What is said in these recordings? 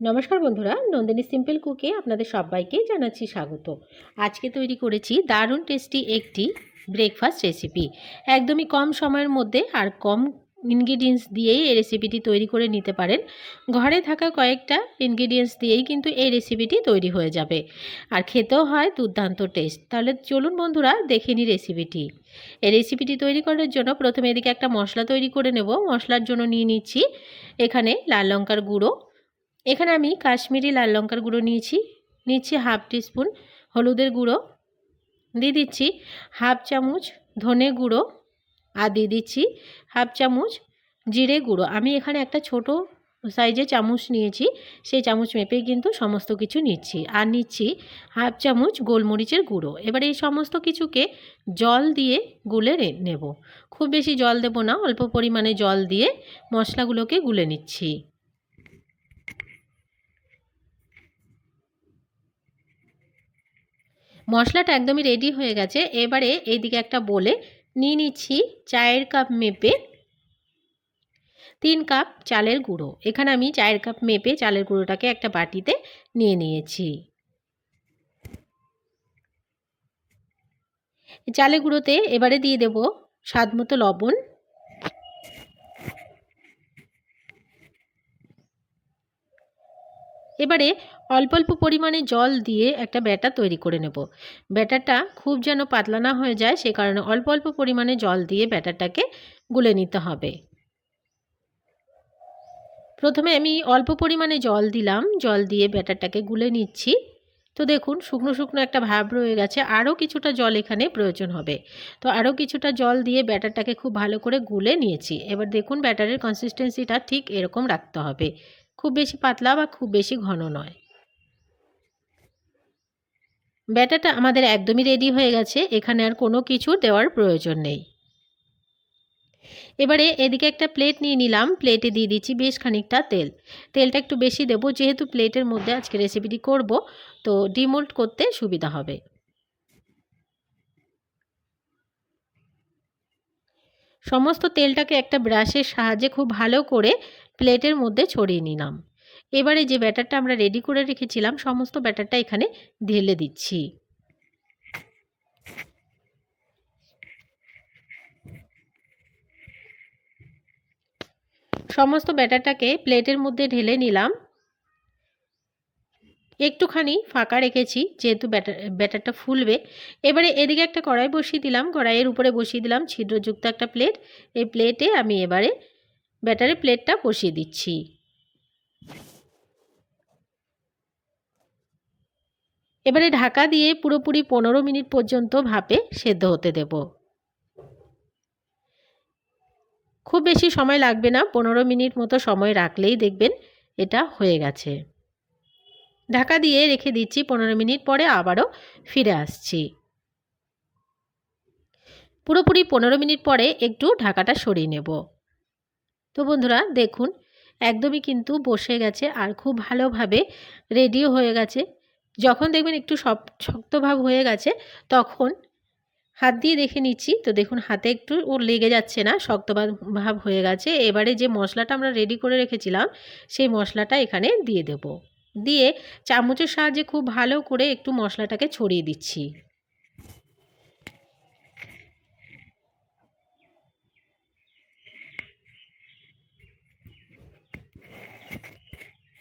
নমস্কার বন্ধুরা, নন্দিনী সিম্পল কুকে আপনাদের সবাইকে জানাচ্ছি স্বাগত। আজকে তৈরি করেছি দারুণ টেস্টি একটি ব্রেকফাস্ট রেসিপি। একদমই কম সময়ের মধ্যে আর কম ইনগ্রিডিয়েন্টস দিয়েই এই রেসিপিটি তৈরি করে নিতে পারেন। ঘরে থাকা কয়েকটা ইনগ্রিডিয়েন্টস দিয়েই কিন্তু এই রেসিপিটি তৈরি হয়ে যাবে, আর খেতেও হয় দুর্দান্ত টেস্ট। তাহলে চলুন বন্ধুরা দেখে নিই রেসিপিটি। এই রেসিপিটি তৈরি করার জন্য প্রথমে এদিকে একটা মশলা তৈরি করে নেব। মশলার জন্য নিয়ে নিচ্ছি এখানে লাল লঙ্কার গুঁড়ো। এখানে আমি কাশ্মীরি লাল লঙ্কার গুঁড়ো নিচ্ছি হাফ টিস্পুন হলুদের গুঁড়ো, দিয়ে দিচ্ছি হাফ চামচ ধনে গুঁড়ো, আর দিয়ে দিচ্ছি হাফ চামচ জিরে গুঁড়ো। আমি এখানে একটা ছোট সাইজে চামচ নিয়েছি, সেই চামচ মেপেই কিন্তু সমস্ত কিছু নিচ্ছি। আর নিচ্ছি হাফ চামচ গোলমরিচের গুঁড়ো। এবার এই সমস্ত কিছুকে জল দিয়ে গুলে নেব। খুব বেশি জল দেব না, অল্প পরিমাণে জল দিয়ে মশলাগুলোকে গুলে নিচ্ছি। মশলাটা একদমই রেডি হয়ে গেছে। এবারে এইদিকে একটা বলে নিয়ে নিচ্ছি চায়ের কাপ মেপে 3 কাপ চালের গুঁড়ো। এখানে আমি চায়ের কাপ মেপে চালের গুঁড়োটাকে একটা বাটিতে নিয়ে নিয়েছি। চালের গুঁড়োতে এবারে দিয়ে দেব স্বাদ মতো লবণ, এবারে অল্প অল্প পরিমাণে জল দিয়ে একটা ব্যাটার তৈরি করে নেব। ব্যাটারটা খুব যেন পাতলা না হয়ে যায়, সে কারণে অল্প অল্প পরিমাণে জল দিয়ে ব্যাটারটাকে গুলে নিতে হবে। প্রথমে আমি অল্প পরিমাণে জল দিলাম, জল দিয়ে ব্যাটারটাকে গুলে নিচ্ছি। তো দেখুন শুকনো শুকনো একটা ভাব রয়ে গেছে, আরও কিছুটা জল এখানে প্রয়োজন হবে। তো আরও কিছুটা জল দিয়ে ব্যাটারটাকে খুব ভালো করে গুলে নিয়েছি। এবার দেখুন ব্যাটারের কনসিস্টেন্সিটা ঠিক এরকম রাখতে হবে, খুব বেশি পাতলা বা খুব বেশি ঘন নয়। ব্যাটারটা আমাদের একদমই রেডি হয়ে গেছে, এখানে আর কোনো কিছু দেওয়ার প্রয়োজন নেই। এবারে এদিকে একটা প্লেট নিয়ে নিলাম, প্লেটে দিয়ে দিচ্ছি বেশ খানিকটা তেল। তেলটা একটু বেশি দেব, যেহেতু প্লেটের মধ্যে আজকে রেসিপিটি করব, তো ডিমোল্ড করতে সুবিধা হবে। সমস্ত তেলটাকে একটা ব্রাশের সাহায্যে খুব ভালো করে প্লেটের মধ্যে ছড়িয়ে নিলাম। এবারে যে ব্যাটারটা আমরা রেডি করে রেখেছিলাম, সমস্ত ব্যাটারটা এখানে ঢেলে দিচ্ছি। সমস্ত ব্যাটারটাকে প্লেটের মধ্যে ঢেলে নিলাম। একটুখানি ফাঁকা রেখেছি, যেহেতু ব্যাটারটা ফুলবে। এবারে এদিকে একটা কড়াই বসিয়ে দিলাম, কড়াইয়ের উপরে বসিয়ে দিলাম ছিদ্রযুক্ত একটা প্লেট। এই প্লেটে আমি এবারে ব্যাটারের প্লেটটা বসিয়ে দিচ্ছি। এবারে ঢাকা দিয়ে পুরোপুরি 15 মিনিট পর্যন্ত ভাপে সেদ্ধ হতে দেব। খুব বেশি সময় লাগবে না, 15 মিনিট মতো সময় রাখলেই দেখবেন এটা হয়ে গেছে। ঢাকা দিয়ে রেখে দিচ্ছি, 15 মিনিট পরে আবারও ফিরে আসছি। পুরোপুরি 15 মিনিট পরে একটু ঢাকাটা সরিয়ে নেব। তো বন্ধুরা দেখুন একদমই কিন্তু বসে গেছে আর খুব ভালোভাবে রেডিও হয়ে গেছে। যখন দেখবেন একটু শক্ত ভাব হয়ে গেছে, তখন হাত দিয়ে দেখে নিচ্ছি। তো দেখুন হাতে একটু লেগে যাচ্ছে না, শক্ত ভাব হয়ে গেছে। এবারে যে মশলাটা আমরা রেডি করে রেখেছিলাম, সেই মশলাটা এখানে দিয়ে দেব। দিয়ে চামচের সাহায্যে খুব ভালো করে একটু মশলাটাকে ছড়িয়ে দিচ্ছি।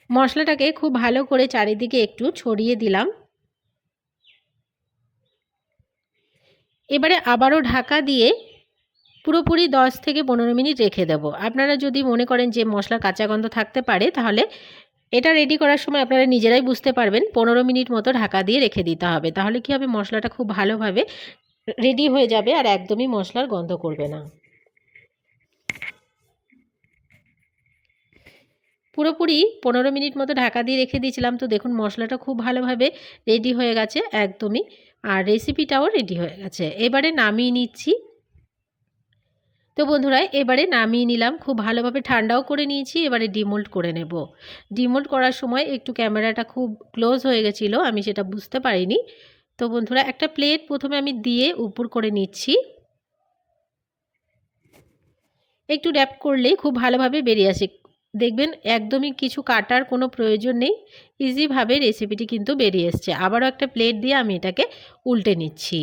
মশলাটাকে খুব ভালো করে চারিদিকে একটু ছড়িয়ে দিলাম। এবারে আবারও ঢাকা দিয়ে পুরোপুরি 10 থেকে 15 মিনিট রেখে দেব। আপনারা যদি মনে করেন যে মশলার কাঁচা গন্ধ থাকতে পারে, তাহলে এটা রেডি করার সময় আপনারা নিজেরাই বুঝতে পারবেন 15 মিনিট মতো ঢাকা দিয়ে রেখে দিতে হবে। তাহলে কী হবে, মশলাটা খুব ভালোভাবে রেডি হয়ে যাবে আর একদমই মশলার গন্ধ করবে না। পুরোপুরি 15 মিনিট মতো ঢাকা দিয়ে রেখে দিয়েছিলাম। তো দেখুন মশলাটা খুব ভালোভাবে রেডি হয়ে গেছে একদমই, আর রেসিপিটাও রেডি হয়ে গেছে। এবারে নামিয়ে নিচ্ছি। তো বন্ধুরা এবারে নামিয়ে নিলাম, খুব ভালোভাবে ঠান্ডাও করে নিয়েছি। এবারে ডিমোল্ড করে নেব। ডিমোল্ড করার সময় একটু ক্যামেরাটা খুব ক্লোজ হয়ে গেছিলো, আমি সেটা বুঝতে পারিনি। তো বন্ধুরা একটা প্লেট প্রথমে আমি দিয়ে উপর করে নিচ্ছি। একটু র‍্যাপ করলেই খুব ভালোভাবে বেরিয়ে আসে। দেখবেন একদমই কিছু কাটার কোনো প্রয়োজন নেই, ইজিভাবে রেসিপিটি কিন্তু বেরিয়ে এসছে। আবারও একটা প্লেট দিয়ে আমি এটাকে উল্টে নিচ্ছি।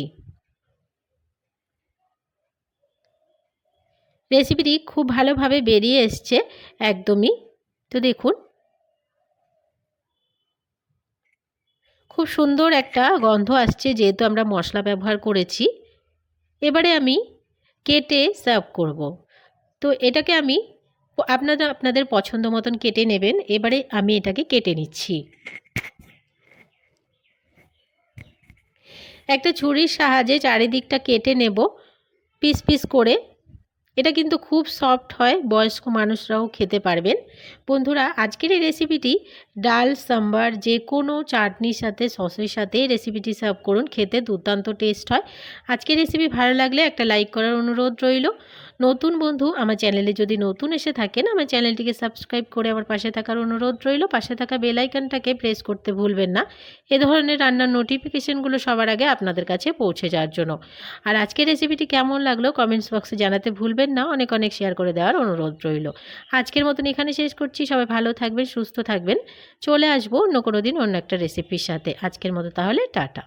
রেসিপিটি খুব ভালোভাবে বেরিয়ে এসছে একদমই। তো দেখুন খুব সুন্দর একটা গন্ধ আসছে, যেহেতু আমরা মশলা ব্যবহার করেছি। এবারে আমি কেটে সার্ভ করব। তো এটাকে আমি আপনারা আপনাদের পছন্দ মতন কেটে নেবেন। এবারে আমি এটাকে কেটে নিচ্ছি। একটা ছুরির সাহায্যে চারিদিকটা কেটে নেব পিস পিস করে। এটা কিন্তু খুব সফট হয়, বয়স্ক মানুষরাও খেতে পারবেন। বন্ধুরা, আজকের এই রেসিপিটি ডাল, সাম্বার, যে কোনো চাটনির সাথে, সসের সাথে রেসিপিটি সার্ভ করুন, খেতে দুর্দান্ত টেস্ট হয়। আজকের রেসিপি ভালো লাগলে একটা লাইক করার অনুরোধ রইল। নতুন বন্ধু আমার চ্যানেলে যদি নতুন এসে থাকেন, আমার চ্যানেলটিকে সাবস্ক্রাইব করে আমার পাশে থাকার অনুরোধ রইল। পাশে থাকা বেল আইকনটাকে প্রেস করতে ভুলবেন না, এ ধরনের রান্নার নোটিফিকেশনগুলো সবার আগে আপনাদের কাছে পৌঁছে যাওয়ার জন্য। আর আজকের রেসিপিটি কেমন লাগলো কমেন্টস বক্সে জানাতে ভুলবেন না। অনেক অনেক শেয়ার করে দেওয়ার অনুরোধ রইল। আজকের মতন এখানে শেষ করছি। সবাই ভালো থাকবেন, সুস্থ থাকবেন। চলে আসবো অন্য কোনো দিন অন্য একটা রেসিপির সাথে। আজকের মতো তাহলে টাটা।